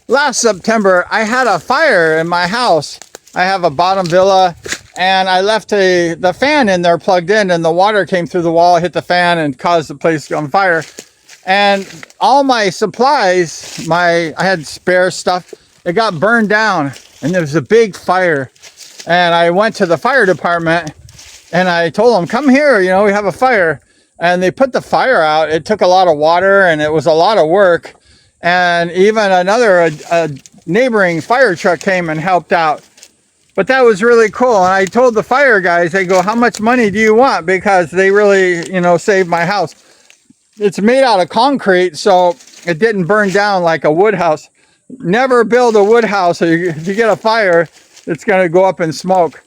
Last September, I had a fire in my house. I have a bottom villa, and I left the fan in there plugged in, and the water came through the wall, hit the fan, and caused the place on fire. And all my supplies, I had spare stuff, it got burned down, and there was a big fire. And I went to the fire department, and I told them, come here, you know, we have a fire. And they put the fire out. It took a lot of water, and it was a lot of work. And even a neighboring fire truck came and helped out. But that was really cool. And I told the fire guys, they go, how much money do you want? Because they really, you know, saved my house. It's made out of concrete, so it didn't burn down like a wood house. Never build a wood house. If you get a fire, it's going to go up in smoke.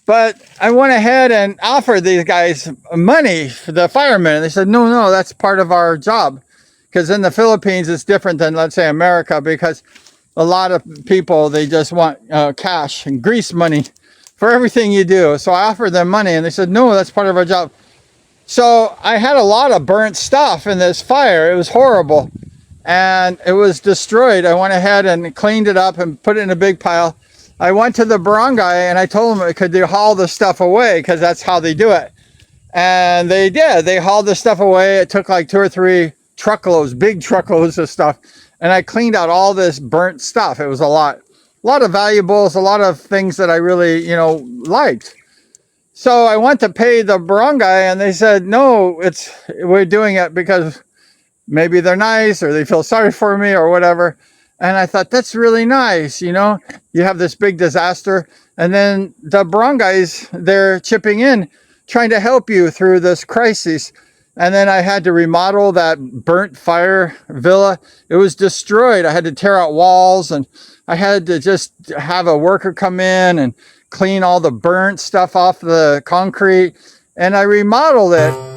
But I went ahead and offered these guys money for the firemen. And they said, no, that's part of our job. Because in the Philippines, it's different than, let's say, America, because a lot of people, they just want cash and grease money for everything you do. So I offered them money, and they said, no, that's part of our job. So I had a lot of burnt stuff in this fire. It was horrible. And it was destroyed. I went ahead and cleaned it up and put it in a big pile. I went to the barangay, and I told them, could they haul the stuff away? Because that's how they do it. And they did. They hauled the stuff away. It took like 2 or 3 truckloads, big truckloads of stuff. And I cleaned out all this burnt stuff. It was a lot of valuables, a lot of things that I really, you know, liked. So I went to pay the barangay, and they said, no, we're doing it because maybe they're nice, or they feel sorry for me, or whatever. And I thought, that's really nice. You know, you have this big disaster, and then the barangays, they're chipping in, trying to help you through this crisis. And then I had to remodel that burnt fire villa. It was destroyed. I had to tear out walls, and I had to just have a worker come in and clean all the burnt stuff off the concrete. And I remodeled it.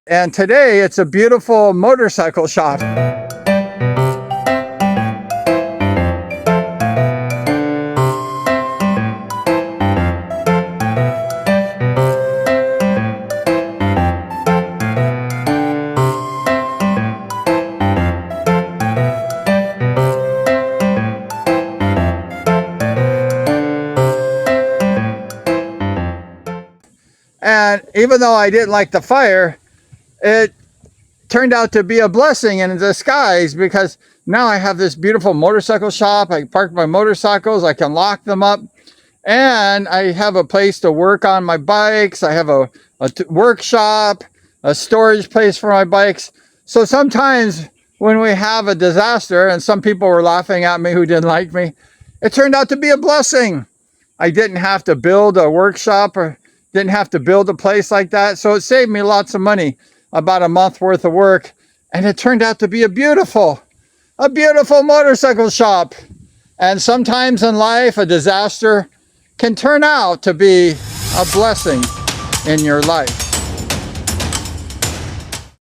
And today it's a beautiful motorcycle shop. And even though I didn't like the fire, it turned out to be a blessing in disguise, because now I have this beautiful motorcycle shop. I park my motorcycles, I can lock them up, and I have a place to work on my bikes. I have a workshop, a storage place for my bikes. So sometimes when we have a disaster, and some people were laughing at me who didn't like me, it turned out to be a blessing. I didn't have to build a workshop, or didn't have to build a place like that. So it saved me lots of money, about a month worth of work. And it turned out to be a beautiful motorcycle shop. And sometimes in life, a disaster can turn out to be a blessing in your life.